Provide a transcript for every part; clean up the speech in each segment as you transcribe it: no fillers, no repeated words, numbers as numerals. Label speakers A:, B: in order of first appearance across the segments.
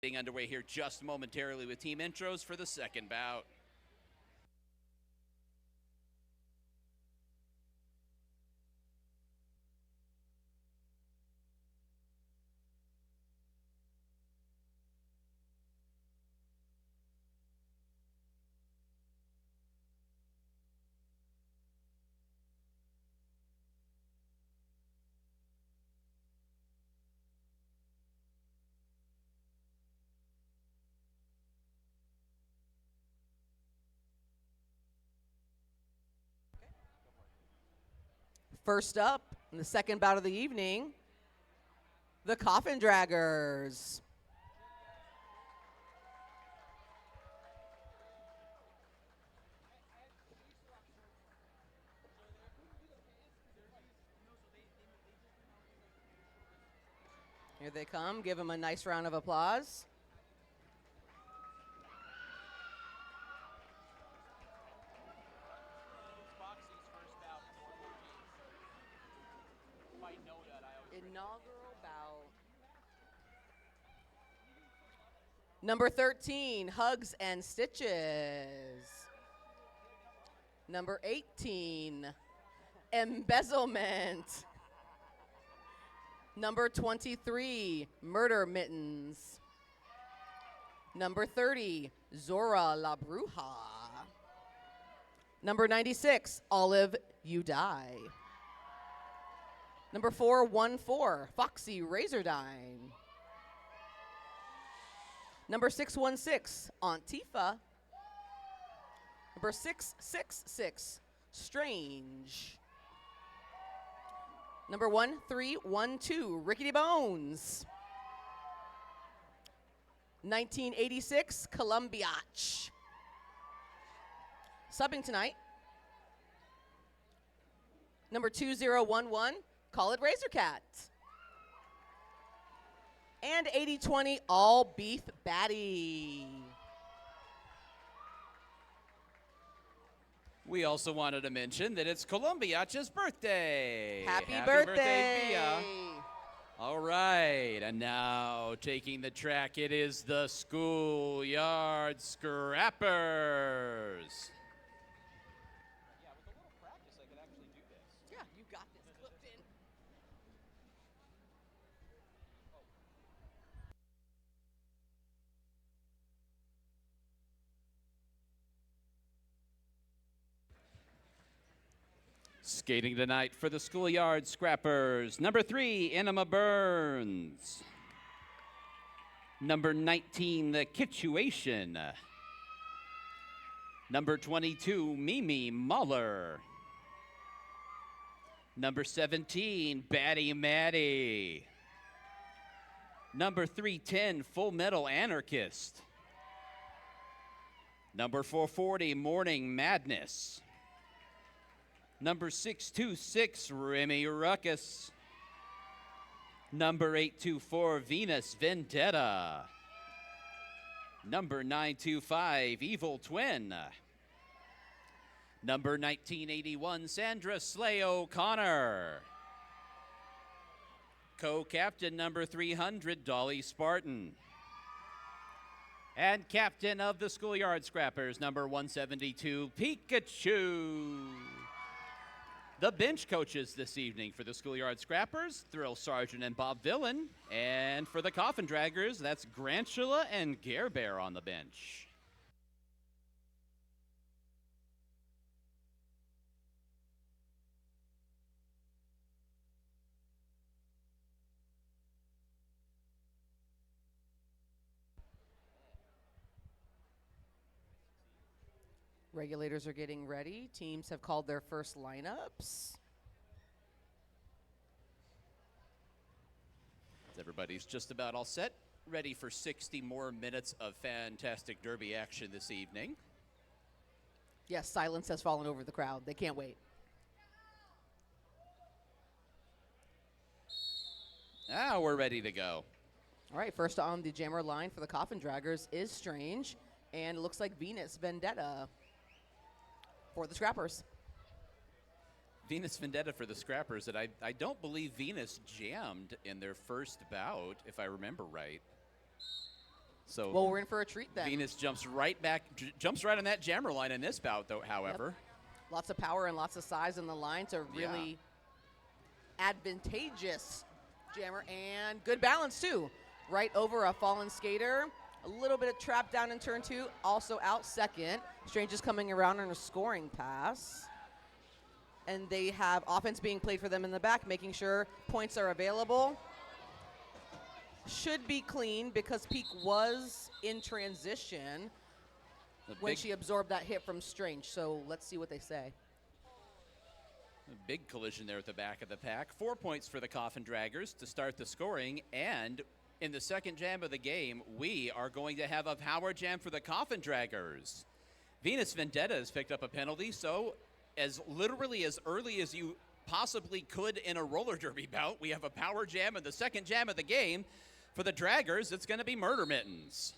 A: Getting underway here just momentarily with team intros for the second bout.
B: First up, in the second bout of the evening, the Coffin Draggers. Here they come. Give them a nice round of applause. Inaugural bout. Number 13, Hugs and Stitches. Number 18, Embezzlement. Number 23, Murder Mittens. Number 30, Zora La Bruja. Number 96, Olive You Die. Number 414, Foxy Razordine. Number 616, Antifa. Number 666, Strange. Number 1312, Rickety Bones. 1986, Columbiach. Subbing tonight, number 2011, Call It Razorcat. And 8020, All Beef Batty.
A: We also wanted to mention that it's Columbiach's birthday.
B: Happy
A: birthday, Bia. All right, and now taking the track, it is the Schoolyard Scrappers.
C: Yeah, with a little practice, I could actually do this.
B: Yeah, you got this. Clifton.
A: Skating tonight for the Schoolyard Scrappers, number 3, Enema Burns. Number 19, The Kituation. Number 22, Mimi Muller. Number 17, Batty Matty. Number 310, Full Metal Anarchist. Number 440, Morning Madness. Number 626, Remy Ruckus. Number 824, Venus Vendetta. Number 925, Evil Twin. Number 1981, Sandra Slay O'Connor. Co-captain number 300, Dolly Spartan. And captain of the Schoolyard Scrappers, number 172, Pikachu. The bench coaches this evening for the Schoolyard Scrappers, Thrill Sergeant and Bob Villain. And for the Coffin Draggers, that's Grantula and Gare Bear on the bench.
B: Regulators are getting ready. Teams have called their first lineups.
A: Everybody's just about all set, ready for 60 more minutes of fantastic derby action this evening.
B: Yes, silence has fallen over the crowd. They can't wait.
A: Now we're ready to go.
B: All right, first on the jammer line for the Coffin Draggers is Strange, and it looks like Venus Vendetta for the Scrappers.
A: Venus Vendetta for the Scrappers that I don't believe Venus jammed in their first bout, if I remember right. So
B: Well, we're in for a treat then.
A: Venus jumps right back, jumps right on that jammer line in this bout, though. However,
B: Lots of power and lots of size in the line to really advantageous jammer, and good balance too. Right over a fallen skater. A little bit of trap down in turn 2, also out second. Strange is coming around on a scoring pass. And they have offense being played for them in the back, making sure points are available. Should be clean because Peak was in transition when she absorbed that hit from Strange. So let's see what they say.
A: a big collision there at the back of the pack. 4 points for the Coffin Draggers to start the scoring. And in the second jam of the game, we are going to have a power jam for the Coffin Draggers. Venus Vendetta has picked up a penalty, so as literally as early as you possibly could in a roller derby bout, we have a power jam in the second jam of the game. For the Draggers, it's going to be Murder Mittens.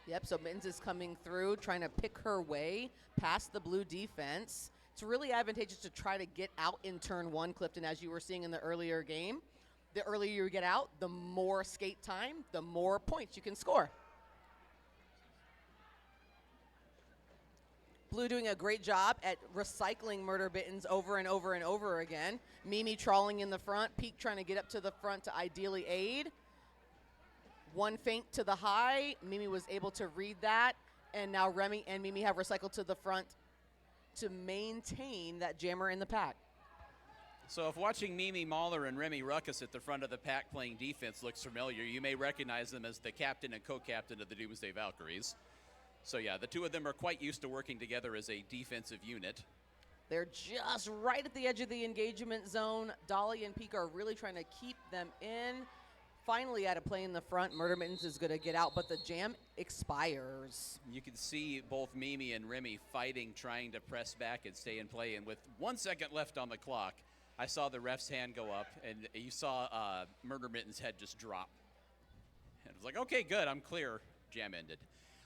B: Yep, so Mittens is coming through, trying to pick her way past the blue defense. It's really advantageous to try to get out in turn 1, Clifton, as you were seeing in the earlier game. The earlier you get out, the more skate time, the more points you can score. Blue doing a great job at recycling Murder Mittens over and over and over again. Mimi trawling in the front, Peak trying to get up to the front to ideally aid. One feint to the high, Mimi was able to read that, and now Remy and Mimi have recycled to the front to maintain that jammer in the pack.
A: So if watching Mimi Mahler and Remy Ruckus at the front of the pack playing defense looks familiar, you may recognize them as the captain and co-captain of the Doomsday Valkyries. So yeah, the two of them are quite used to working together as a defensive unit.
B: They're just right at the edge of the engagement zone. Dolly and Peak are really trying to keep them in. Finally at a play in the front, Murder Mittens is going to get out, but the jam expires.
A: You can see both Mimi and Remy fighting, trying to press back and stay in play. And with 1 second left on the clock, I saw the ref's hand go up, and you saw Murder Mittens' head just drop. And it was like, okay, good, I'm clear. Jam ended.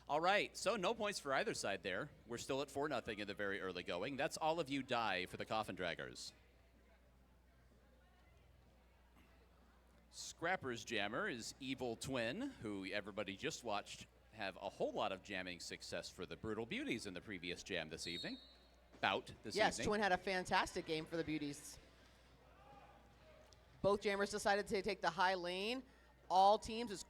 A: All right, so no points for either side there. We're still at 4-0 in the very early going. That's all of you die for the Coffin Draggers. Scrapper's jammer is Evil Twin, who everybody just watched have a whole lot of jamming success for the Brutal Beauties in the previous jam this evening. Bout this evening.
B: Yes, Twin had a fantastic game for the Beauties. Both jammers decided to take the high lane. All teams is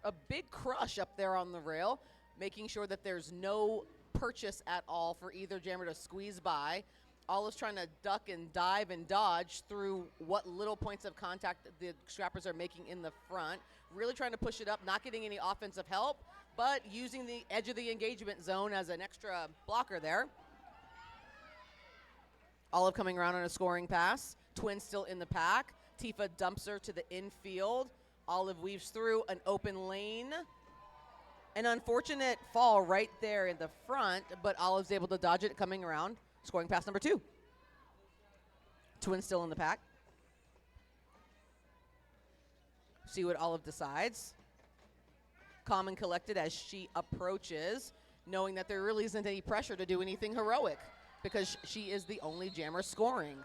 B: a big crush up there on the rail, making sure that there's no purchase at all for either jammer to squeeze by. Olive's trying to duck and dive and dodge through what little points of contact the Scrappers are making in the front. Really trying to push it up, not getting any offensive help, but using the edge of the engagement zone as an extra blocker there. Olive coming around on a scoring pass. Twin still in the pack. Tifa dumps her to the infield. Olive weaves through an open lane. An unfortunate fall right there in the front, but Olive's able to dodge it coming around. Scoring pass number 2. Twin still in the pack. See what Olive decides. Calm and collected as she approaches, knowing that there really isn't any pressure to do anything heroic because she is the only jammer scoring.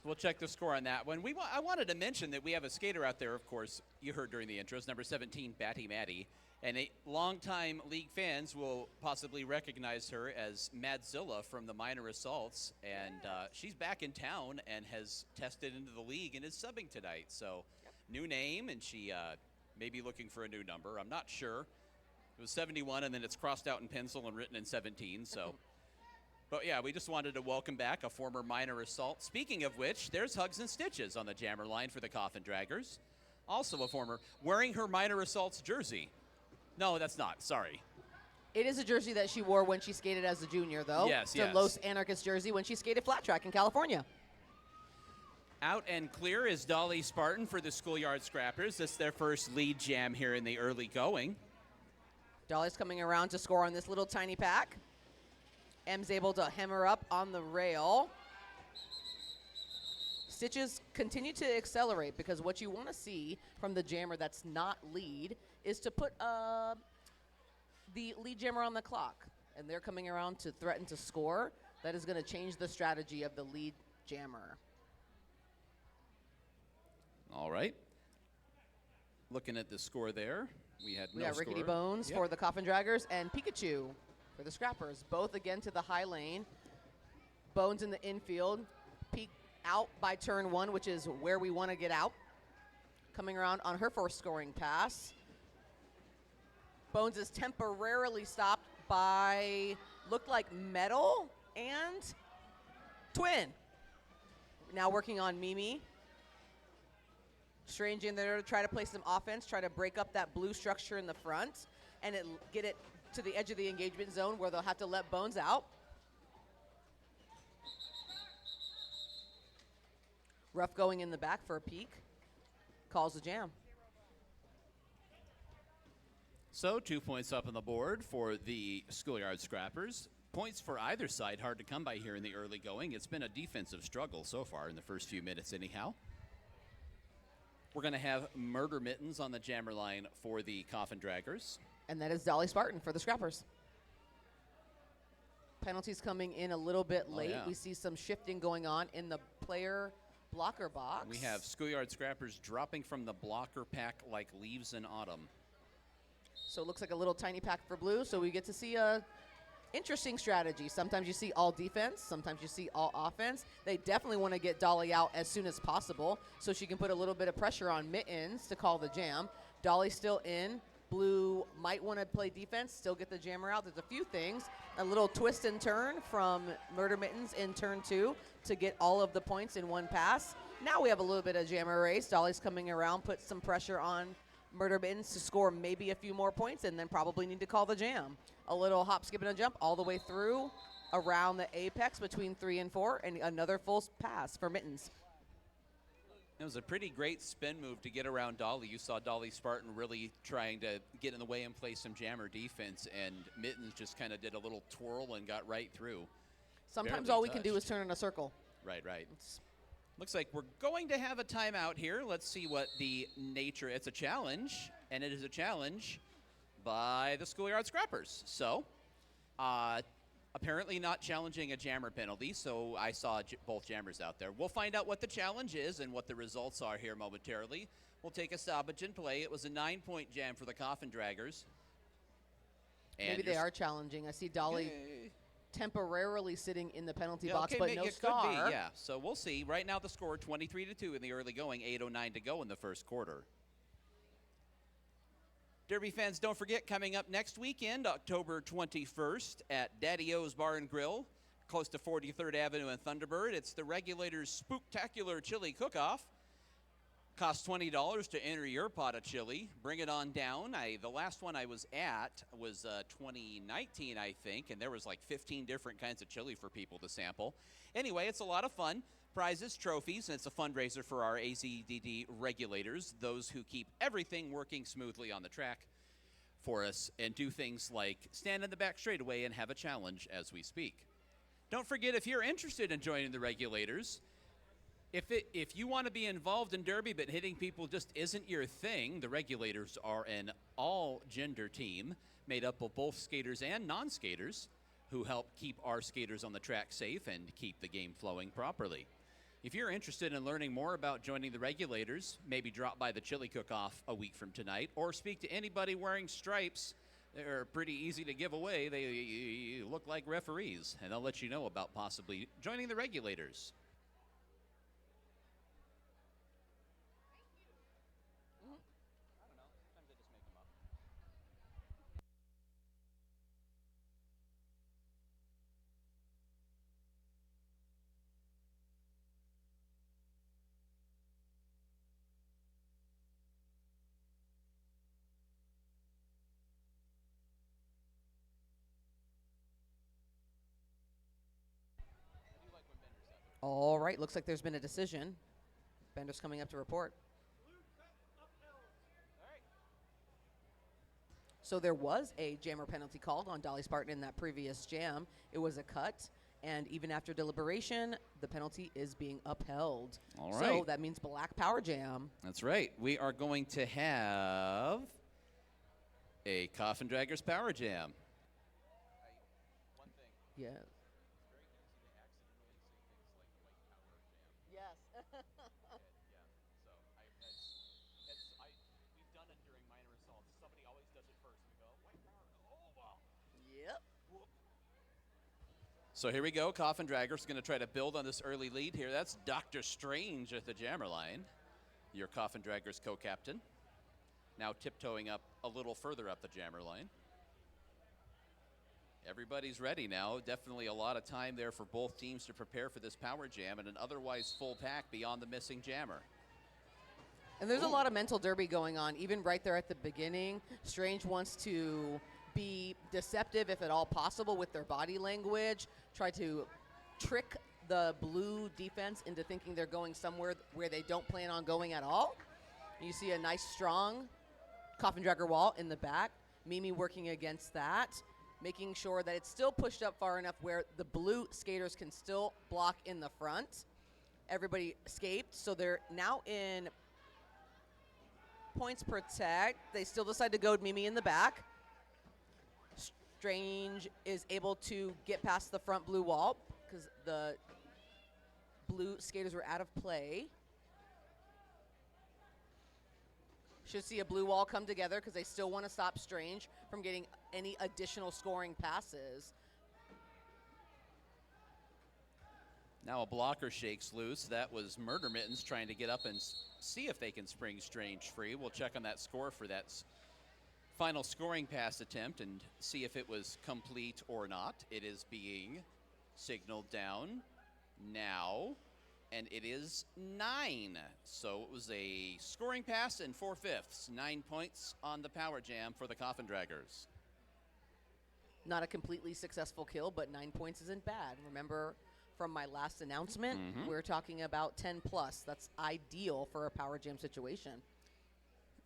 A: We'll check the score on that one. I wanted to mention that we have a skater out there, of course, you heard during the intros, number 17, Batty Maddie. And longtime league fans will possibly recognize her as Madzilla from the Minor Assaults. And she's back in town and has tested into the league and is subbing tonight. So new name, and she may be looking for a new number. I'm not sure. It was 71, and then it's crossed out in pencil and written in 17. So, but yeah, we just wanted to welcome back a former Minor Assault. Speaking of which, there's Hugs and Stitches on the jammer line for the Coffin Draggers. Also a former, wearing her Minor Assaults jersey. No, that's not. Sorry.
B: It is a jersey that she wore when she skated as a junior, though.
A: Yes,
B: it's a Los Anarchist jersey when she skated flat track in California.
A: Out and clear is Dolly Spartan for the Schoolyard Scrappers. That's their first lead jam here in the early going.
B: Dolly's coming around to score on this little tiny pack. M's able to hem her up on the rail. Stitches continue to accelerate because what you want to see from the jammer that's not lead is to put the lead jammer on the clock. And they're coming around to threaten to score. That is going to change the strategy of the lead jammer.
A: All right. Looking at the score there, we had
B: We
A: no
B: got Rickety
A: score.
B: Bones
A: Yep.
B: for the Coffin Draggers and Pikachu for the Scrappers. Both again to the high lane. Bones in the infield. Peak out by turn 1, which is where we want to get out. Coming around on her first scoring pass. Bones is temporarily stopped by, looked like Metal and Twin. Now working on Mimi. Strange in there to try to play some offense, try to break up that blue structure in the front, and get it to the edge of the engagement zone where they'll have to let Bones out. Rough going in the back for a peek. Calls the jam.
A: So 2 points up on the board for the Schoolyard Scrappers. Points for either side hard to come by here in the early going. It's been a defensive struggle so far in the first few minutes anyhow. We're going to have Murder Mittens on the jammer line for the Coffin Draggers.
B: And that is Dolly Spartan for the Scrappers. Penalties coming in a little bit late.
A: Yeah.
B: We see some shifting going on in the player blocker box.
A: We have Schoolyard Scrappers dropping from the blocker pack like leaves in autumn.
B: So it looks like a little tiny pack for blue. So we get to see a interesting strategy. Sometimes you see all defense. Sometimes you see all offense. They definitely want to get Dolly out as soon as possible so she can put a little bit of pressure on Mittens to call the jam. Dolly's still in. Blue might want to play defense, still get the jammer out. There's a few things. A little twist and turn from Murder Mittens in turn 2 to get all of the points in one pass. Now we have a little bit of jammer race. Dolly's coming around, put some pressure on Murder Mittens to score maybe a few more points and then probably need to call the jam. A little hop, skip, and a jump all the way through around the apex between 3 and 4, and another full pass for Mittens.
A: It was a pretty great spin move to get around Dolly. You saw Dolly Spartan really trying to get in the way and play some jammer defense, and Mittens just kind of did a little twirl and got right through.
B: Sometimes
A: Barely
B: all we can do
A: touched.
B: is turn in a circle.
A: Right. Looks like we're going to have a timeout here. Let's see what the nature. It's a challenge, and it is a challenge by the Schoolyard Scrappers. So, apparently not challenging a jammer penalty, so I saw both jammers out there. We'll find out what the challenge is and what the results are here momentarily. We'll take a stoppage and play. It was a 9-point jam for the Coffin Draggers. And
B: Maybe they are challenging. I see Dolly temporarily sitting in the penalty
A: Yeah,
B: box,
A: okay,
B: but no
A: it
B: star.
A: could be, yeah. So we'll see. Right now the score 23-2 in the early going, 8:09 to go in the first quarter. Derby fans, don't forget, coming up next weekend, October 21st at Daddy O's Bar and Grill, close to 43rd Avenue in Thunderbird. It's the Regulators Spooktacular Chili Cook-Off. Costs $20 to enter your pot of chili. Bring it on down. The last one I was at was 2019, I think, and there was like 15 different kinds of chili for people to sample. Anyway, it's a lot of fun. Prizes, trophies, and it's a fundraiser for our AZDD regulators, those who keep everything working smoothly on the track for us and do things like stand in the back straightaway and have a challenge as we speak. Don't forget, if you're interested in joining the regulators, if you want to be involved in Derby but hitting people just isn't your thing, the regulators are an all-gender team made up of both skaters and non-skaters who help keep our skaters on the track safe and keep the game flowing properly. If you're interested in learning more about joining the regulators, maybe drop by the Chili Cook-Off a week from tonight or speak to anybody wearing stripes. They're pretty easy to give away. They look like referees, and they'll let you know about possibly joining the regulators.
B: All right, looks like there's been a decision. Bender's coming up to report. So there was a jammer penalty called on Dolly Spartan in that previous jam. It was a cut, and even after deliberation, the penalty is being upheld.
A: All
B: So
A: right.
B: that means black power jam.
A: That's right. We are going to have a Coffin Draggers Power Jam.
C: One thing.
B: Yeah.
C: It's very easy to accidentally say things like white power jam.
B: Yes.
C: Yeah. So we've done
A: So here we go. Coffin Dragger's going to try to build on this early lead here. That's Dr. Strange at the jammer line, your Coffin Dragger's co-captain. Now tiptoeing up a little further up the jammer line. Everybody's ready now. Definitely a lot of time there for both teams to prepare for this power jam and an otherwise full pack beyond the missing jammer.
B: And there's a lot of mental derby going on, even right there at the beginning. Strange wants to be deceptive, if at all possible, with their body language, try to trick the blue defense into thinking they're going somewhere where they don't plan on going at all. You see a nice, strong Coffin Dragger wall in the back. Mimi working against that, making sure that it's still pushed up far enough where the blue skaters can still block in the front. Everybody escaped, so they're now in points protect. They still decide to go Mimi in the back. Strange is able to get past the front blue wall because the blue skaters were out of play. Should see a blue wall come together because they still want to stop Strange from getting any additional scoring passes.
A: Now a blocker shakes loose. That was Murder Mittens trying to get up and see if they can spring Strange free. We'll check on that score for that final scoring pass attempt and see if it was complete or not. It is being signaled down now, and it is 9. So it was a scoring pass and 4/5. 9 points on the power jam for the Coffin Draggers.
B: Not a completely successful kill, but 9 points isn't bad. Remember from my last announcement, we're talking about 10 plus. That's ideal for a power jam situation.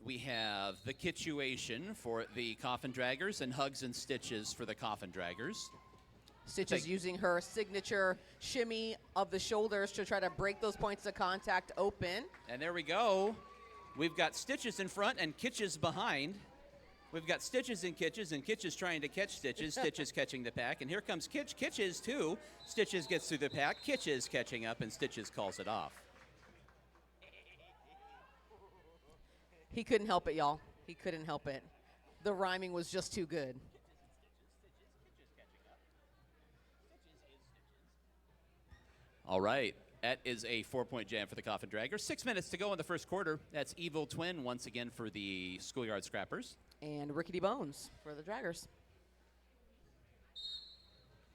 A: We have the Kitchuation for the Coffin Draggers and Hugs and Stitches for the Coffin Draggers.
B: Stitches using her signature shimmy of the shoulders to try to break those points of contact open.
A: And there we go. We've got Stitches in front and Kitches behind. We've got Stitches and Kitches trying to catch Stitches. Stitches catching the pack. And here comes Kitches too. Stitches gets through the pack. Kitches catching up, and Stitches calls it off.
B: He couldn't help it, y'all. He couldn't help it. The rhyming was just too good.
A: All right. That is a 4-point jam for the Coffin Draggers. 6 minutes to go in the first quarter. That's Evil Twin once again for the Schoolyard Scrappers.
B: And Rickety Bones for the Draggers.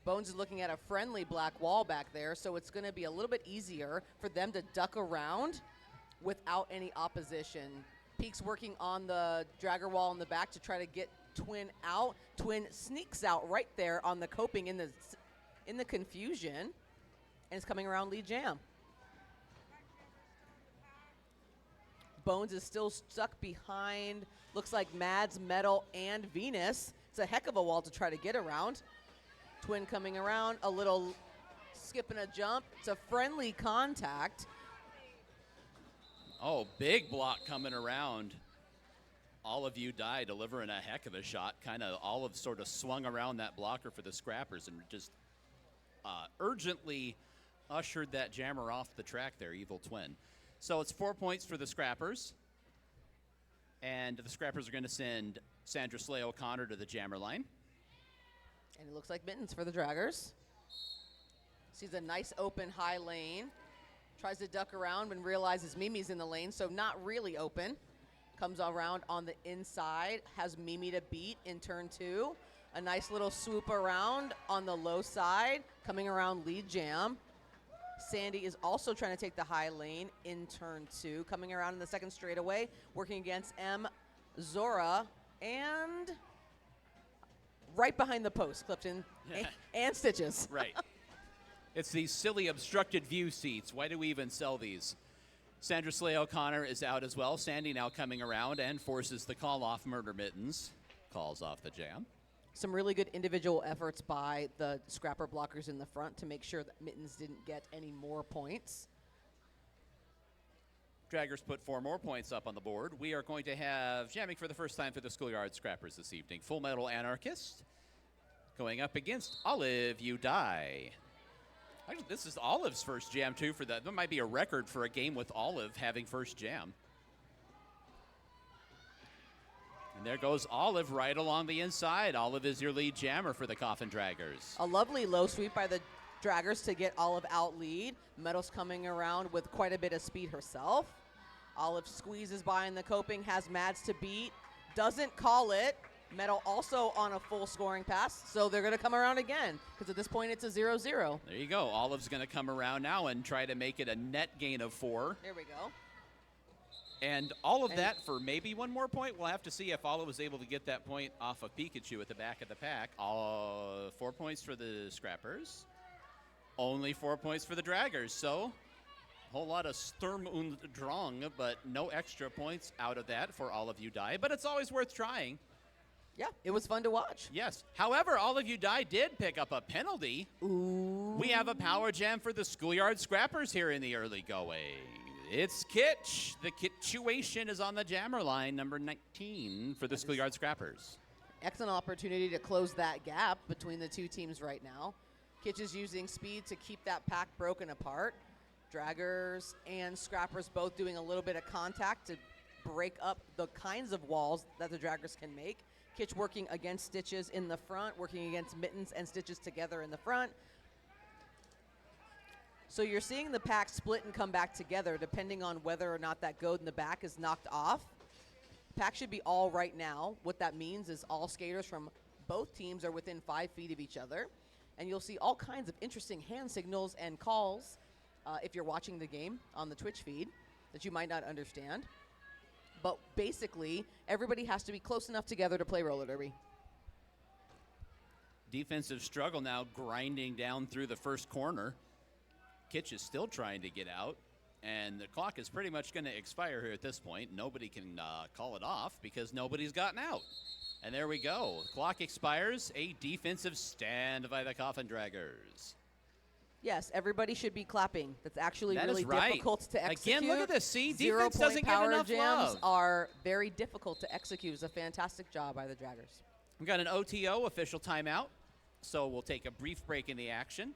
B: Bones is looking at a friendly black wall back there, so it's going to be a little bit easier for them to duck around without any opposition. Peak's working on the Dragger wall in the back to try to get Twin out. Twin sneaks out right there on the coping in the confusion, and it's coming around lead jam. Bones is still stuck behind, looks like Mads, Metal, and Venus. It's a heck of a wall to try to get around. Twin coming around, a little skip and a jump. It's a friendly contact.
A: Oh, big block coming around. Olive You Die delivering a heck of a shot. Kind of Olive sort of swung around that blocker for the Scrappers and just urgently ushered that jammer off the track there, Evil Twin. So it's 4 points for the Scrappers. And the Scrappers are going to send Sandra Slay O'Connor to the jammer line.
B: And it looks like Mittens for the Draggers. Sees a nice open high lane. Tries to duck around and realizes Mimi's in the lane, so not really open. Comes around on the inside, has Mimi to beat in turn 2. A nice little swoop around on the low side, coming around lead jam. Sandy is also trying to take the high lane in turn 2, coming around in the second straightaway, working against M. Zora, and right behind the post, Clifton, and Stitches.
A: Right. It's these silly obstructed view seats. Why do we even sell these? Sandra Slay O'Connor is out as well. Sandy now coming around and forces the call off Murder Mittens. Calls off the jam.
B: Some really good individual efforts by the Scrapper blockers in the front to make sure that Mittens didn't get any more points.
A: Draggers put 4 more points up on the board. We are going to have jamming for the first time for the Schoolyard Scrappers this evening. Full Metal Anarchist going up against Olive You Die. Actually, this is Olive's first jam, too, for that. That might be a record for a game with Olive having first jam. And there goes Olive right along the inside. Olive is your lead jammer for the Coffin Draggers.
B: A lovely low sweep by the Draggers to get Olive out lead. Meadows coming around with quite a bit of speed herself. Olive squeezes by in the coping, has Mads to beat, doesn't call it. Meadow also on a full scoring pass, so they're going to come around again because at this point it's a 0-0.
A: There you go. Olive's going to come around now and try to make it a net gain of 4.
B: There we go.
A: And all of that for maybe one more point. We'll have to see if Olive was able to get that point off of Pikachu at the back of the pack. 4 points for the Scrappers. Only 4 points for the Draggers. So a whole lot of Sturm und Drang, but no extra points out of that for all of you die. But it's always worth trying.
B: Yeah, it was fun to watch.
A: Yes. However, all of you die did pick up a penalty.
B: Ooh.
A: We have a power jam for the Schoolyard Scrappers here in the early going. It's Kitch. The Kitchuation is on the jammer line, number 19 for the Schoolyard Scrappers.
B: Excellent opportunity to close that gap between the two teams right now. Kitch is using speed to keep that pack broken apart. Draggers and Scrappers both doing a little bit of contact to break up the kinds of walls that the Draggers can make. Kitch working against Stitches in the front, working against Mittens and Stitches together in the front. So you're seeing the pack split and come back together depending on whether or not that goad in the back is knocked off. Pack should be all right now. What that means is all skaters from both teams are within 5 feet of each other. And you'll see all kinds of interesting hand signals and calls if you're watching the game on the Twitch feed that you might not understand. But basically, everybody has to be close enough together to play roller derby.
A: Defensive struggle now grinding down through the first corner. Kitch is still trying to get out, and the clock is pretty much going to expire here at this point. Nobody can call it off because nobody's gotten out. And there we go. Clock expires. A defensive stand by the Coffin Draggers.
B: Yes, everybody should be clapping. That's actually
A: That
B: really
A: is right.
B: difficult to execute.
A: Again, look at this. See,
B: 0
A: defense
B: point
A: doesn't give
B: power
A: enough
B: jams
A: love.
B: are very difficult to execute. It's a fantastic job by the Draggers.
A: We've got an OTO official timeout, so we'll take a brief break in the action.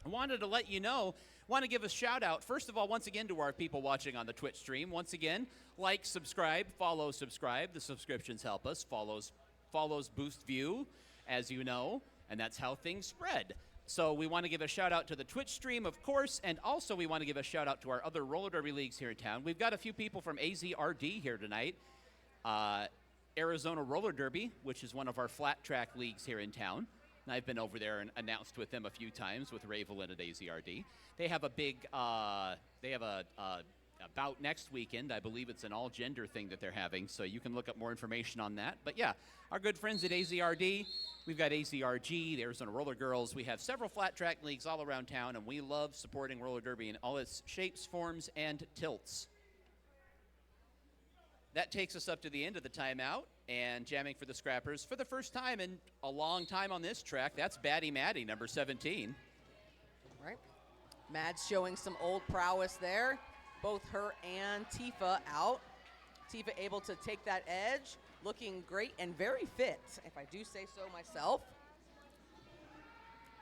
A: I wanted to let you know, want to give a shout out, first of all, once again, to our people watching on the Twitch stream. Once again, like, subscribe, follow, subscribe. The subscriptions help us. Follows boost view, as you know, and that's how things spread. So we want to give a shout out to the Twitch stream, of course, and also we want to give a shout out to our other roller derby leagues here in town. We've got a few people from AZRD here tonight. Arizona Roller Derby, which is one of our flat track leagues here in town. And I've been over there and announced with them a few times with Ray Valin at AZRD. They have a big, bout next weekend. I believe it's an all-gender thing that they're having, so you can look up more information on that. But yeah, our good friends at AZRD, we've got AZRG, the Arizona Roller Girls. We have several flat track leagues all around town, and we love supporting roller derby in all its shapes, forms, and tilts. That takes us up to the end of the timeout, and jamming for the Scrappers for the first time in a long time on this track. That's Batty Maddie, number 17.
B: Right. Mads showing some old prowess there. Both her and Tifa out. Tifa able to take that edge, looking great and very fit, if I do say so myself.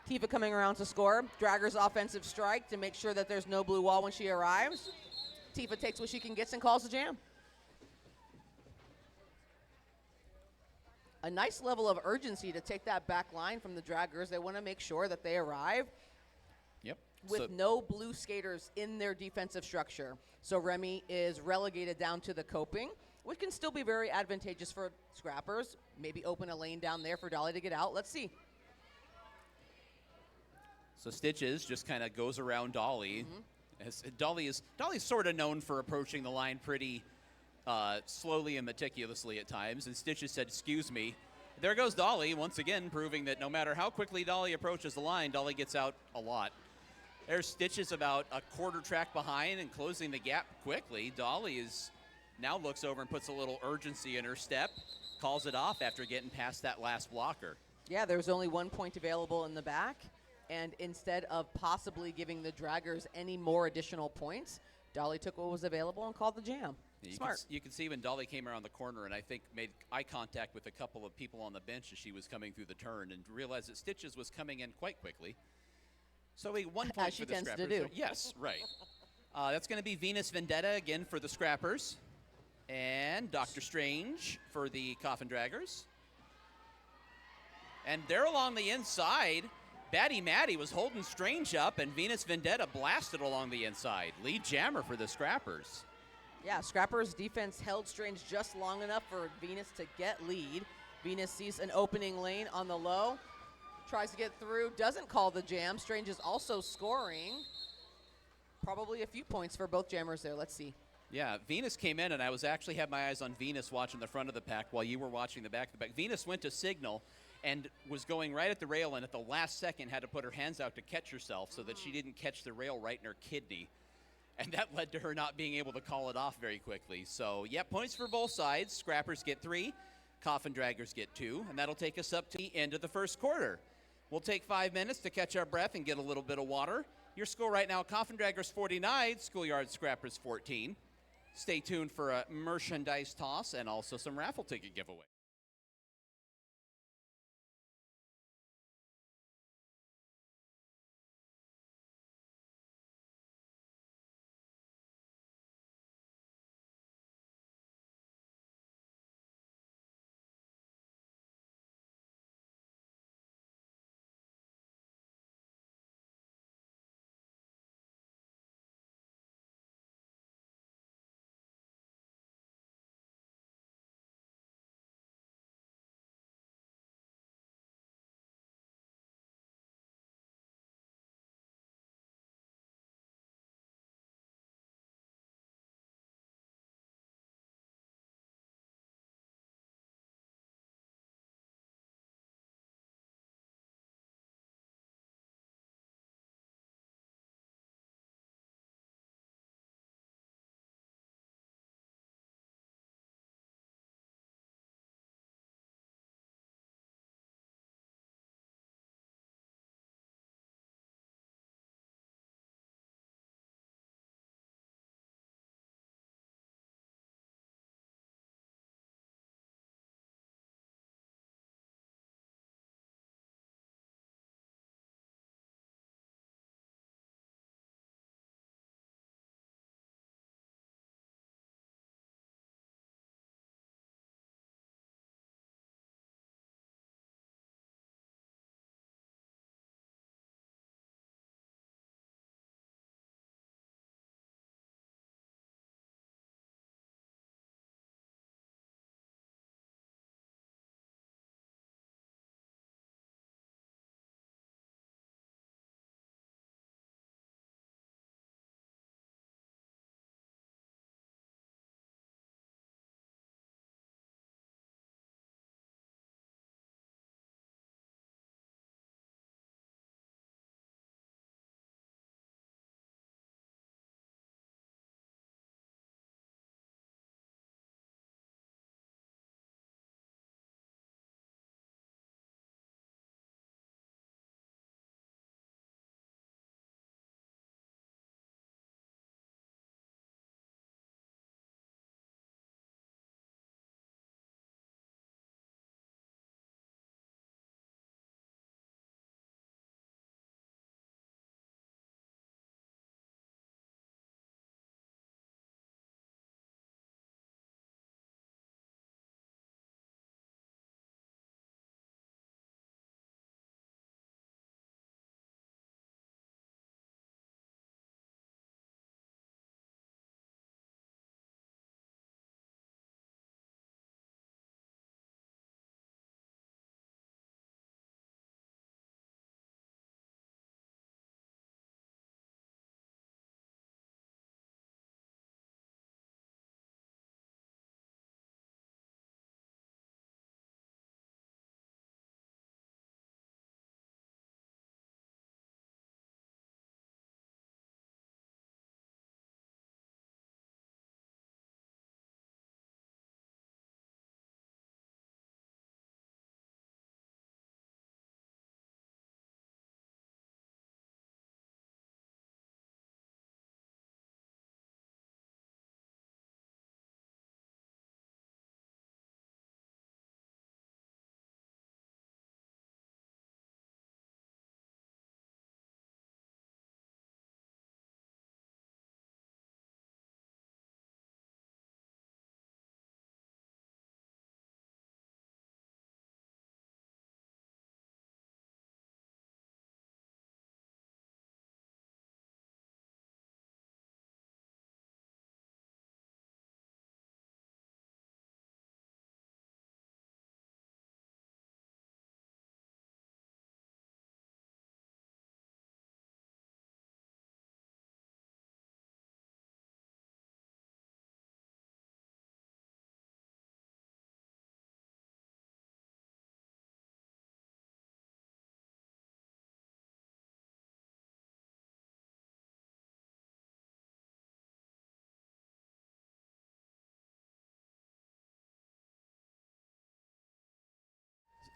B: Tifa coming around to score. Dragger's offensive strike to make sure that there's no blue wall when she arrives. Tifa takes what she can get and calls the jam. A nice level of urgency to take that back line from the Draggers. They want to make sure that they arrive
A: Yep.
B: with no blue skaters in their defensive structure. So Remy is relegated down to the coping, which can still be very advantageous for Scrappers. Maybe open a lane down there for Dolly to get out. Let's see.
A: So Stitches just kind of goes around Dolly. Dolly's sort of known for approaching the line pretty slowly and meticulously at times, and Stitches said, "Excuse me." There goes Dolly, once again proving that no matter how quickly Dolly approaches the line, Dolly gets out a lot. There's Stitches about a quarter track behind and closing the gap quickly. Dolly now looks over and puts a little urgency in her step, calls it off after getting past that last blocker.
B: Yeah, there was only 1 point available in the back, and instead of possibly giving the Draggers any more additional points, Dolly took what was available and called the jam. Smart.
A: You can see when Dolly came around the corner and I think made eye contact with a couple of people on the bench as she was coming through the turn and realized that Stitches was coming in quite quickly. So we 1 point
B: As she
A: for the
B: tends to
A: Scrappers.
B: do.
A: Yes, right. That's going to be Venus Vendetta again for the Scrappers. And Dr. Strange for the Coffin Draggers. And they're along the inside. Batty Matty was holding Strange up, and Venus Vendetta blasted along the inside. Lead jammer for the Scrappers.
B: Yeah, Scrappers' defense held Strange just long enough for Venus to get lead. Venus sees an opening lane on the low, tries to get through, doesn't call the jam. Strange is also scoring. Probably a few points for both jammers there. Let's see.
A: Yeah, Venus came in, and I was actually had my eyes on Venus watching the front of the pack while you were watching the back of the pack. Venus went to signal and was going right at the rail, and at the last second had to put her hands out to catch herself so that she didn't catch the rail right in her kidney. And that led to her not being able to call it off very quickly. So, yeah, points for both sides. Scrappers get 3, Coffin Draggers get 2, and that'll take us up to the end of the first quarter. We'll take 5 minutes to catch our breath and get a little bit of water. Your score right now, Coffin Draggers 49, Schoolyard Scrappers 14. Stay tuned for a merchandise toss and also some raffle ticket giveaway.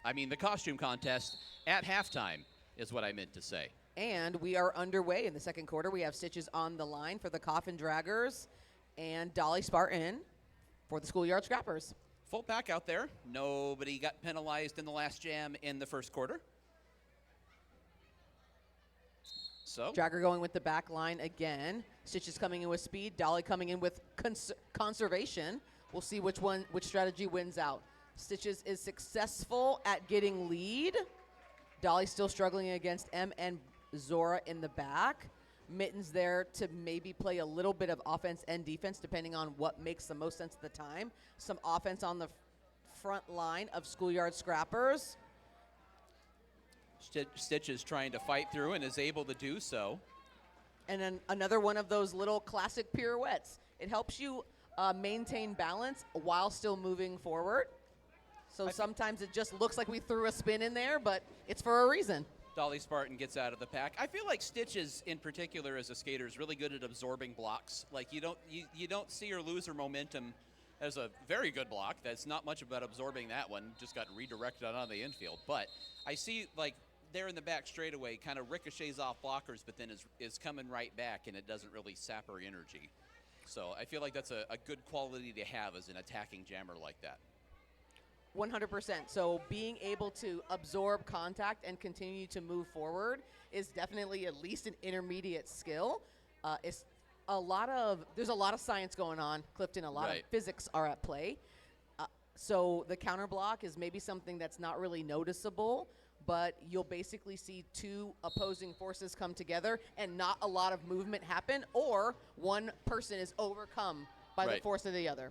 A: I mean, the costume contest at halftime is what I meant to say.
B: And we are underway in the second quarter. We have Stitches on the line for the Coffin Draggers and Dolly Spartan for the Schoolyard Scrappers.
A: Full pack out there. Nobody got penalized in the last jam in the first quarter. So
B: Dragger going with the back line again. Stitches coming in with speed. Dolly coming in with conservation. We'll see which strategy wins out. Stitches is successful at getting lead. Dolly still struggling against M and Zora in the back. Mittens there to maybe play a little bit of offense and defense depending on what makes the most sense at the time. Some offense on the front line of Schoolyard Scrappers.
A: Stitch is trying to fight through and is able to do so.
B: And then another one of those little classic pirouettes. It helps you maintain balance while still moving forward. So sometimes it just looks like we threw a spin in there, but it's for a reason.
A: Dolly Spartan gets out of the pack. I feel like Stitches, in particular, as a skater, is really good at absorbing blocks. Like you don't see her lose her momentum as a very good block. That's not much about absorbing that one. Just got redirected on the infield. But I see like there in the back straightaway, kind of ricochets off blockers, but then is coming right back, and it doesn't really sap her energy. So I feel like that's a good quality to have as an attacking jammer like that.
B: 100%. So being able to absorb contact and continue to move forward is definitely at least an intermediate skill. There's a lot of science going on, Clifton. A lot of physics are at play. So the counter block is maybe something that's not really noticeable, but you'll basically see two opposing forces come together and not a lot of movement happen, or one person is overcome by the force of the other.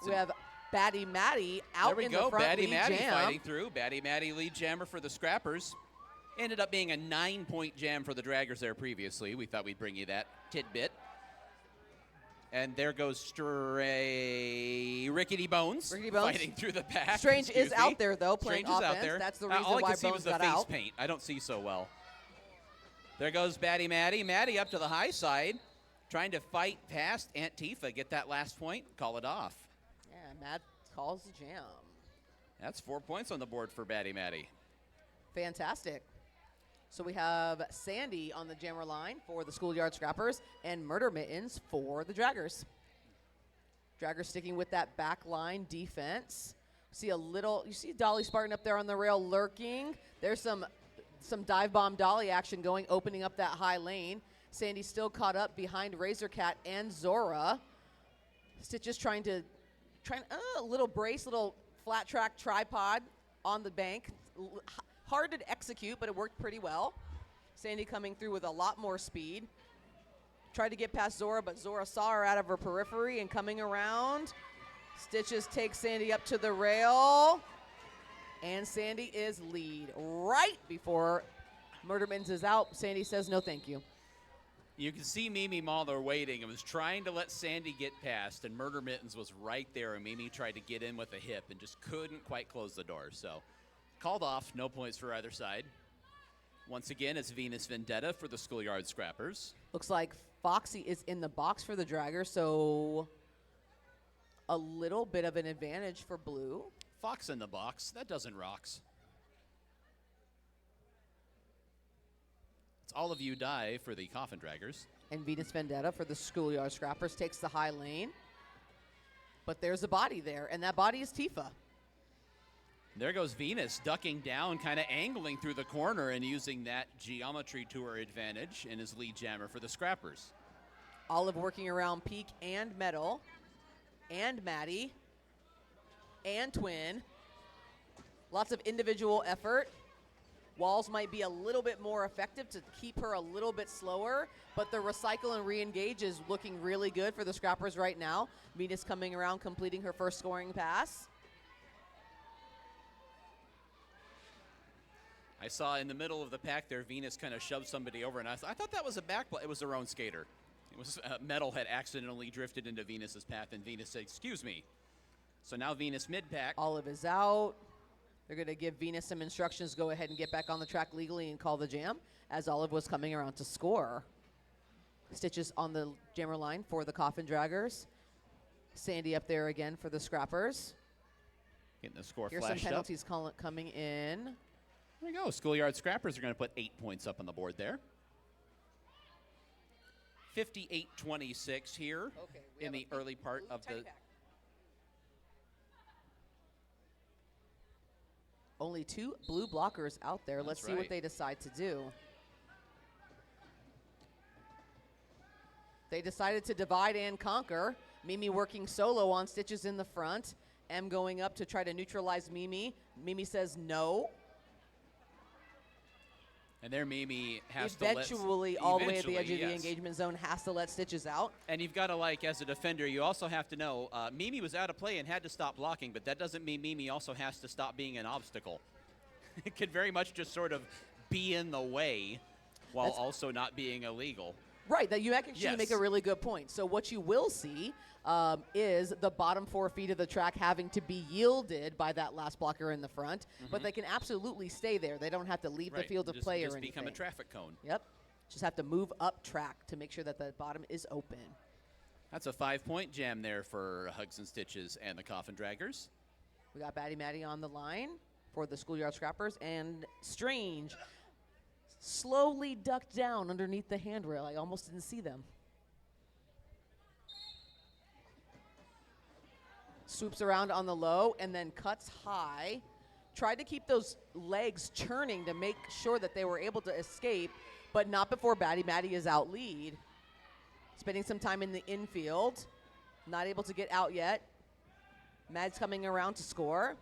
B: We have Batty Matty out in the front.
A: Batty
B: lead
A: Matty
B: jam.
A: fighting through. Batty Matty lead jammer for the Scrappers. Ended up being a 9-point jam for the Draggers there previously. We thought we'd bring you that tidbit. And there goes Rickety Bones fighting through the pack.
B: Strange is out there, though, playing
A: Strange
B: offense.
A: Is out there.
B: That's the reason
A: all I
B: why
A: could see
B: Bones
A: was the
B: got
A: face
B: out.
A: paint. I don't see so well. There goes Batty Matty. Matty up to the high side, trying to fight past Antifa, get that last point, call it off.
B: Yeah, Matt calls the jam.
A: That's 4 points on the board for Batty Matty.
B: Fantastic. So we have Sandy on the jammer line for the Schoolyard Scrappers and Murder Mittens for the Draggers. Draggers sticking with that back line defense. You see Dolly Spartan up there on the rail lurking. There's some dive bomb Dolly action going, opening up that high lane. Sandy still caught up behind Razorcat and Zora. Stitches trying a little brace, little flat track tripod on the bank. Hard to execute, but it worked pretty well. Sandy coming through with a lot more speed. Tried to get past Zora, but Zora saw her out of her periphery and coming around. Stitches takes Sandy up to the rail. And Sandy is lead. Right before Murdermans is out, Sandy says no thank you.
A: You can see Mimi Mahler waiting and was trying to let Sandy get past, and Murder Mittens was right there, and Mimi tried to get in with a hip and just couldn't quite close the door. So called off, no points for either side. Once again, it's Venus Vendetta for the Schoolyard Scrappers.
B: Looks like Foxy is in the box for the Dragger, so a little bit of an advantage for Blue.
A: Fox in the box, that doesn't rocks. It's All of You Die for the Coffin Draggers.
B: And Venus Vendetta for the Schoolyard Scrappers takes the high lane. But there's a body there, and that body is Tifa.
A: There goes Venus, ducking down, kind of angling through the corner and using that geometry to her advantage in his lead jammer for the Scrappers.
B: Olive working around Peak and Metal, and Maddie, and Twin. Lots of individual effort. Walls might be a little bit more effective to keep her a little bit slower, but the recycle and re-engage is looking really good for the Scrappers right now. Venus coming around, completing her first scoring pass.
A: I saw in the middle of the pack there, Venus kind of shoved somebody over, and I thought that was a back play. It was their own skater. It was Metal had accidentally drifted into Venus's path, and Venus said, "Excuse me." So now Venus mid-pack.
B: Olive is out. They're going to give Venus some instructions, go ahead and get back on the track legally and call the jam, as Olive was coming around to score. Stitches on the jammer line for the Coffin Draggers. Sandy up there again for the Scrappers.
A: Getting the score
B: Here's some
A: flashed up.
B: penalties coming in.
A: There we go. Schoolyard Scrappers are going to put 8 points up on the board there. 58-26 here in the early part of the.
B: Only 2 blue blockers out there. Let's see what they decide to do. They decided to divide and conquer. Mimi working solo on Stitches in the front. M going up to try to neutralize Mimi. Mimi says no.
A: And there Mimi has
B: eventually,
A: to
B: all the way at the edge of the engagement zone, has to let Stitches out.
A: And you've got to, like, as a defender, you also have to know, Mimi was out of play and had to stop blocking, but that doesn't mean Mimi also has to stop being an obstacle. It could very much just sort of be in the way while also not being illegal.
B: Right, that you actually make a really good point. So what you will see is the bottom 4 feet of the track having to be yielded by that last blocker in the front, but they can absolutely stay there. They don't have to leave the field of play or anything.
A: Just become a traffic cone.
B: Yep, just have to move up track to make sure that the bottom is open.
A: That's a 5-point jam there for Hugs and Stitches and the Coffin Draggers.
B: We got Batty Matty on the line for the Schoolyard Scrappers, and Strange slowly ducked down underneath the handrail. I almost didn't see them. Swoops around on the low and then cuts high. Tried to keep those legs churning to make sure that they were able to escape, but not before Batty Matty is out lead. Spending some time in the infield. Not able to get out yet. Mad's coming around to score.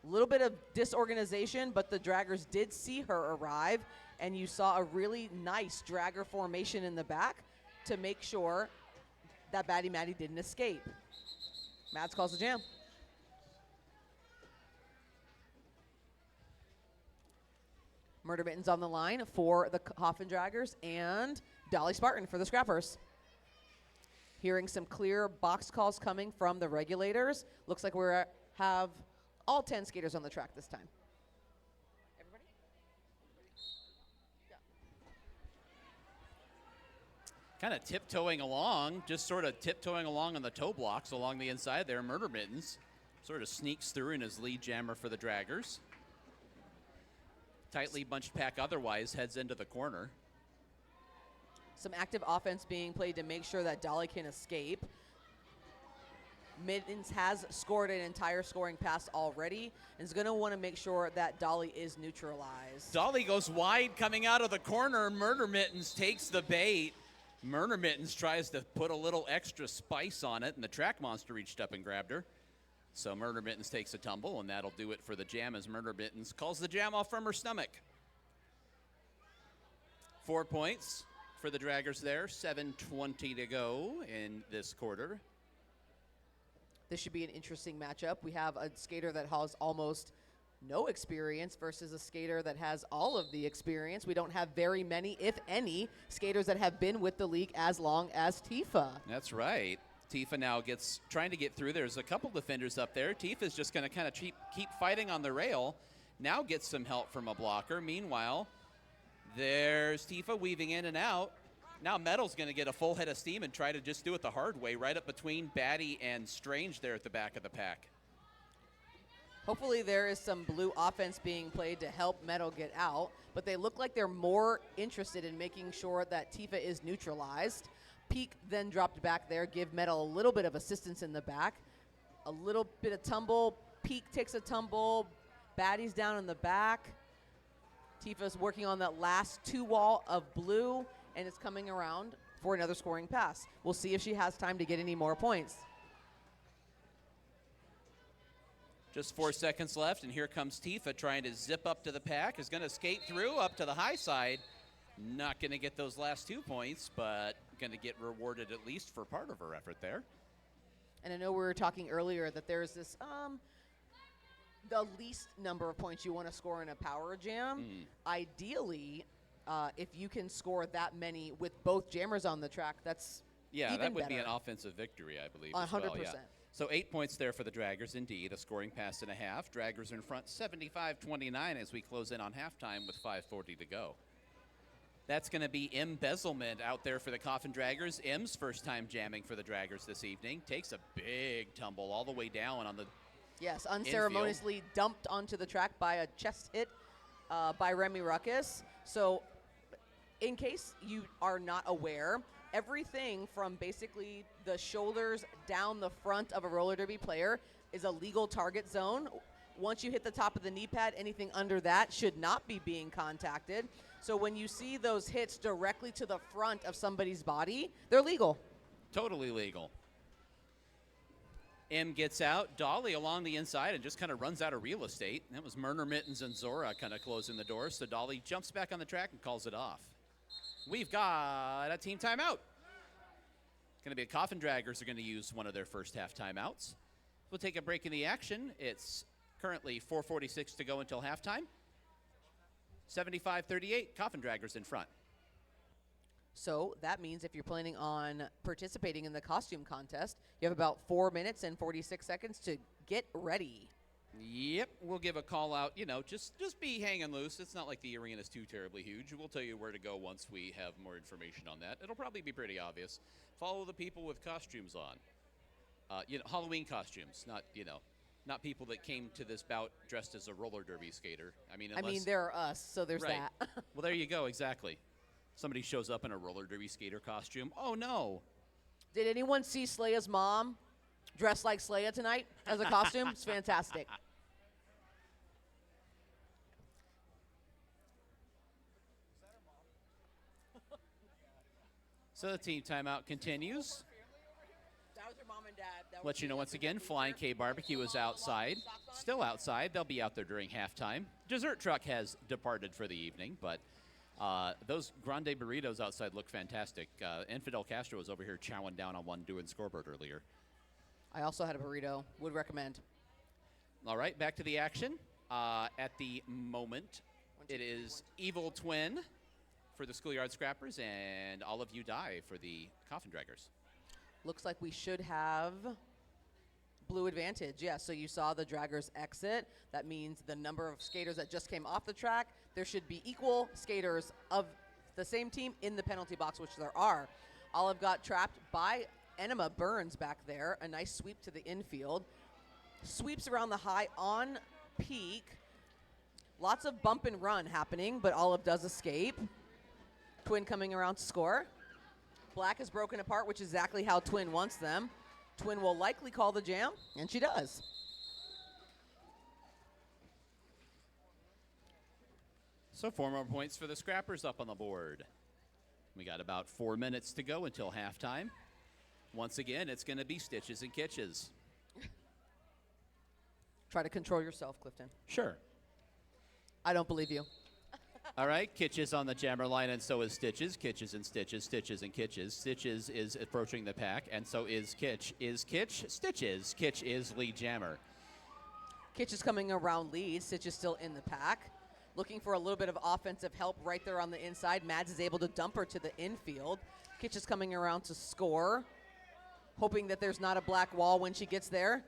B: A little bit of disorganization, but the draggers did see her arrive, and you saw a really nice dragger formation in the back to make sure that Batty Matty didn't escape. Mads calls the jam. Murder Mittens on the line for the Coffin Draggers and Dolly Spartan for the Scrappers. Hearing some clear box calls coming from the regulators. Looks like we have all 10 skaters on the track this time. Everybody? Yeah.
A: Kind of tiptoeing along, just sort of tiptoeing along on the toe blocks along the inside there. Murder Mittens sort of sneaks through in his lead jammer for the Draggers. Tightly bunched pack otherwise heads into the corner.
B: Some active offense being played to make sure that Dolly can escape. Mittens has scored an entire scoring pass already and is going to want to make sure that Dolly is neutralized.
A: Dolly goes wide coming out of the corner. Murder Mittens takes the bait. Murder Mittens tries to put a little extra spice on it, and the track monster reached up and grabbed her. So Murder Mittens takes a tumble, and that'll do it for the jam as Murder Mittens calls the jam off from her stomach. 4 points for the Draggers there. 7:20 to go in this quarter.
B: This should be an interesting matchup. We have a skater that has almost no experience versus a skater that has all of the experience. We don't have very many, if any, skaters that have been with the league as long as Tifa.
A: That's right. Tifa now trying to get through. There's a couple defenders up there. Tifa's just going to kind of keep fighting on the rail. Now gets some help from a blocker. Meanwhile, there's Tifa weaving in and out. Now Metal's going to get a full head of steam and try to just do it the hard way, right up between Batty and Strange there at the back of the pack.
B: Hopefully there is some blue offense being played to help Metal get out, but they look like they're more interested in making sure that Tifa is neutralized. Peak then dropped back there, give Metal a little bit of assistance in the back. A little bit of tumble. Peak takes a tumble. Batty's down in the back. Tifa's working on that last 2 wall of blue, and it's coming around for another scoring pass. We'll see if she has time to get any more points.
A: Just 4 seconds left, and here comes Tifa trying to zip up to the pack. Is going to skate through up to the high side. Not going to get those last 2 points, but going to get rewarded at least for part of her effort there.
B: And I know we were talking earlier that there's this, the least number of points you want to score in a power jam. Ideally, if you can score that many with both jammers on the track, that's even
A: that would
B: better.
A: be an offensive victory, I believe.
B: 100%.
A: As well, yeah. So 8 points there for the Draggers, indeed. A scoring pass and a half. Draggers in front 75-29 as we close in on halftime with 5:40 to go. That's going to be embezzlement out there for the Coffin Draggers. M's first time jamming for the Draggers this evening. Takes a big tumble all the way down on the
B: Yes, unceremoniously dumped onto the track by a chest hit by Remy Ruckus. So in case you are not aware, everything from basically the shoulders down the front of a roller derby player is a legal target zone. Once you hit the top of the knee pad, anything under that should not be being contacted. So when you see those hits directly to the front of somebody's body, they're legal.
A: Totally legal. M gets out, Dolly along the inside and just kind of runs out of real estate. That was Murner, Mittens, and Zora kind of closing the door. So Dolly jumps back on the track and calls it off. We've got a team timeout. It's going to be a Coffin Draggers are going to use one of their first half timeouts. We'll take a break in the action. It's currently 4:46 to go until halftime. 75-38, Coffin Draggers in front.
B: So that means if you're planning on participating in the costume contest, you have about 4 minutes and 46 seconds to get ready.
A: Yep, we'll give a call out. You know, just be hanging loose. It's not like the arena's too terribly huge. We'll tell you where to go once we have more information on that. It'll probably be pretty obvious. Follow the people with costumes on. Halloween costumes, not people that came to this bout dressed as a roller derby skater. I mean,
B: there are us, so there's
A: right.
B: that.
A: Well, there you go, exactly. Somebody shows up in a roller derby skater costume. Oh, no.
B: Did anyone see Sleia's mom dressed like Sleia tonight as a costume? It's fantastic.
A: So the team timeout continues.
B: That was her mom and dad.
A: Let you know once again, Flying K Barbecue is outside. Still outside. They'll be out there during halftime. Dessert truck has departed for the evening, but those grande burritos outside look fantastic. Infidel Castro was over here chowing down on one doing scoreboard earlier.
B: I also had a burrito. Would recommend.
A: All right, back to the action. At the moment, it is Evil Twin for the Schoolyard Scrappers and All of You Die for the Coffin Draggers.
B: Looks like we should have blue advantage. Yeah, so you saw the draggers exit. That means the number of skaters that just came off the track, there should be equal skaters of the same team in the penalty box, which there are. Olive got trapped by Enema Burns back there. A nice sweep to the infield. Sweeps around the high on peak. Lots of bump and run happening, but Olive does escape. Twin coming around to score. Black is broken apart, which is exactly how Twin wants them. Twin will likely call the jam, and she does.
A: So 4 more points for the Scrappers up on the board. We got about 4 minutes to go until halftime. Once again, it's going to be stitches and kitches.
B: Try to control yourself, Clifton.
A: Sure.
B: I don't believe you.
A: All right, Kitches on the jammer line, and so is Stitches. Kitches and Stitches, Stitches and Kitches. Stitches is approaching the pack, and so is Kitch. Is Kitch? Stitches. Kitch is lead jammer.
B: Kitch is coming around lead. Stitch is still in the pack. Looking for a little bit of offensive help right there on the inside. Mads is able to dump her to the infield. Kitch is coming around to score, hoping that there's not a black wall when she gets there.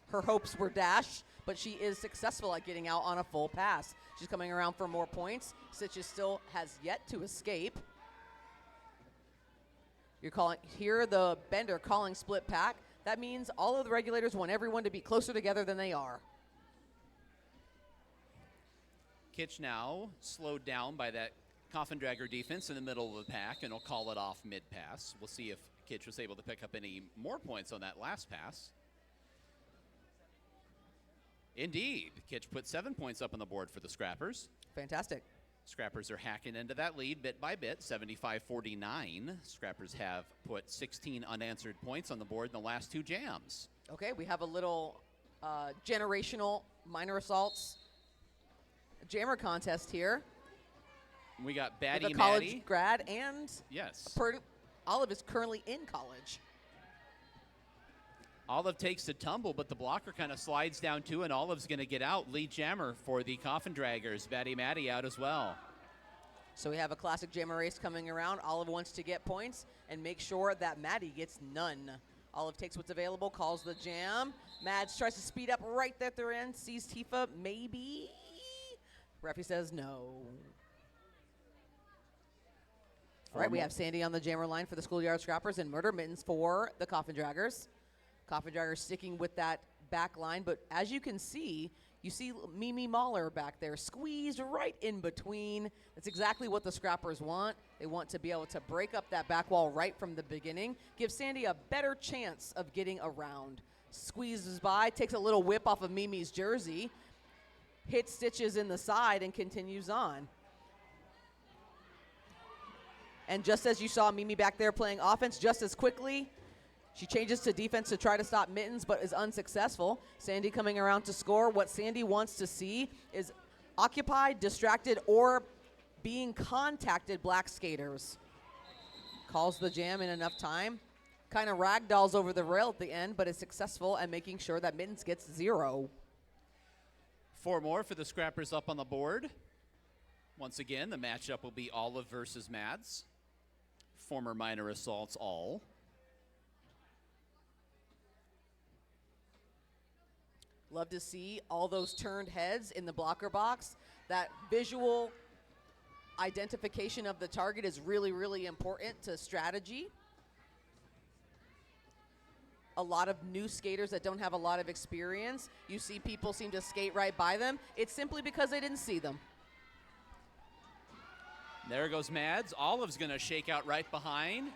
B: Her hopes were dashed, but she is successful at getting out on a full pass. She's coming around for more points. Stitches still has yet to escape. You're calling here the Bender calling split pack. That means all of the regulators want everyone to be closer together than they are.
A: Kitch now slowed down by that Coffin Dragger defense in the middle of the pack, and will call it off mid-pass. We'll see if Kitch was able to pick up any more points on that last pass. Indeed, Kitch put 7 points up on the board for the Scrappers.
B: Fantastic.
A: Scrappers are hacking into that lead bit by bit, 75-49. Scrappers have put 16 unanswered points on the board in the last 2 jams.
B: Okay, we have a little generational minor assaults jammer contest here.
A: We got
B: With
A: Batty
B: a college
A: Maddie.
B: grad and
A: Yes.
B: Olive is currently in college.
A: Olive takes the tumble, but the blocker kind of slides down too, and Olive's going to get out. Lead jammer for the Coffin Draggers. Batty Maddie out as well.
B: So we have a classic jammer race coming around. Olive wants to get points and make sure that Maddie gets none. Olive takes what's available, calls the jam. Mads tries to speed up right at their end, sees Tifa, maybe. Referee says no. All right, we have Sandy on the jammer line for the Schoolyard Scrappers and Murder Mittens for the Coffin Draggers. Coffin Draggers sticking with that back line, but as you can see, you see Mimi Mahler back there squeezed right in between. That's exactly what the Scrappers want. They want to be able to break up that back wall right from the beginning, give Sandy a better chance of getting around. Squeezes by, takes a little whip off of Mimi's jersey, hits Stitches in the side, and continues on. And just as you saw Mimi back there playing offense just as quickly, she changes to defense to try to stop Mittens, but is unsuccessful. Sandy coming around to score. What Sandy wants to see is occupied, distracted, or being contacted black skaters. Calls the jam in enough time. Kind of ragdolls over the rail at the end, but is successful at making sure that Mittens gets 0.
A: 4 more for the Scrappers up on the board. Once again, the matchup will be Olive versus Mads. Former minor assaults all.
B: Love to see all those turned heads in the blocker box. That visual identification of the target is really, really important to strategy. A lot of new skaters that don't have a lot of experience, you see people seem to skate right by them. It's simply because they didn't see them.
A: There goes Mads. Olive's going to shake out right behind.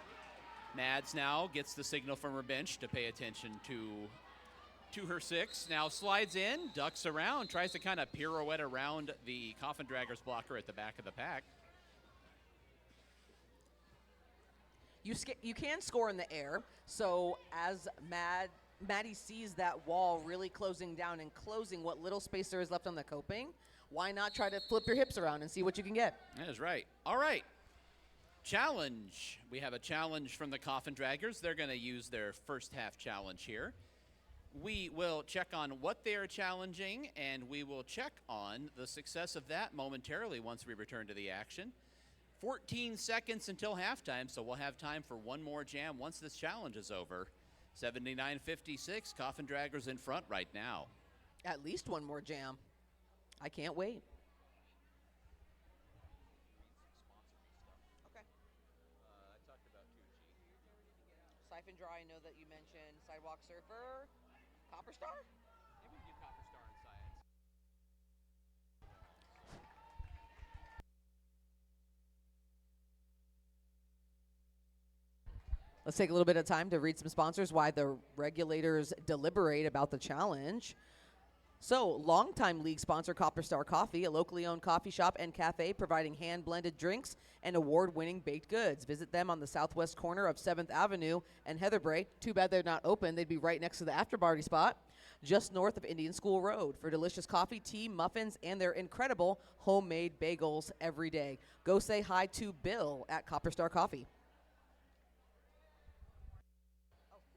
A: Mads now gets the signal from her bench to pay attention to her 6. Now slides in, ducks around, tries to kind of pirouette around the Coffin Draggers blocker at the back of the pack.
B: You can score in the air, so as Maddie sees that wall really closing down and closing what little space there is left on the coping, why not try to flip your hips around and see what you can get?
A: That is right. All right. Challenge. We have a challenge from the Coffin Draggers. They're going to use their first half challenge here. We will check on what they are challenging, and we will check on the success of that momentarily once we return to the action. 14 seconds until halftime, so we'll have time for one more jam once this challenge is over. 79-56, Coffin Draggers in front right now.
B: At least one more jam. I can't wait. Okay.
C: I talked about 2G.
B: Siphon Dry, I know that you mentioned Sidewalk Surfer, Copper Star?
A: Maybe we do Copper Star in science.
B: Let's take a little bit of time to read some sponsors while the regulators deliberate about the challenge. So, longtime league sponsor Copper Star Coffee, a locally owned coffee shop and cafe providing hand-blended drinks and award-winning baked goods. Visit them on the southwest corner of 7th Avenue and Heatherbray. Too bad they're not open. They'd be right next to the after-party spot, just north of Indian School Road, for delicious coffee, tea, muffins, and their incredible homemade bagels every day. Go say hi to Bill at Copper Star Coffee.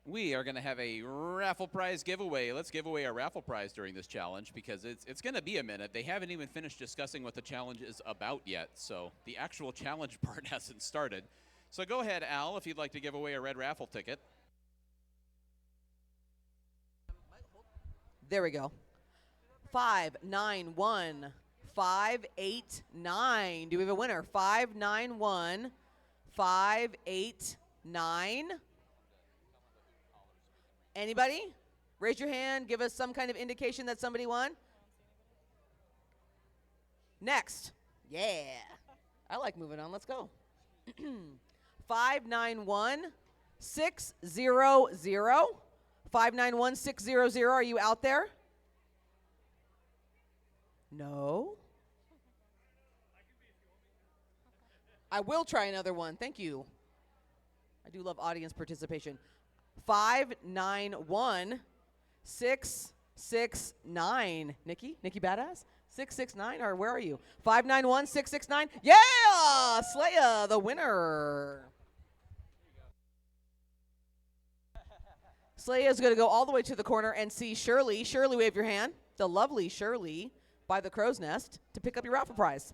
A: We are going to have a raffle prize giveaway. Let's give away a raffle prize during this challenge because it's going to be a minute. They haven't even finished discussing what the challenge is about yet, so the actual challenge part hasn't started. So go ahead, Al, if you'd like to give away a red raffle ticket.
B: There we go. 591 589. Do we have a winner? 591 589. Anybody? Raise your hand. Give us some kind of indication that somebody won. Next. Yeah. I like moving on. Let's go. 591 600. 591 600. Are you out there? No. I will try another one. Thank you. I do love audience participation. 591 669. Nikki Badass? 669, or where are you? 591 669. Yeah! Slaya, the winner. Slaya is going to go all the way to the corner and see Shirley. Shirley, wave your hand. The lovely Shirley by the crow's nest to pick up your raffle prize.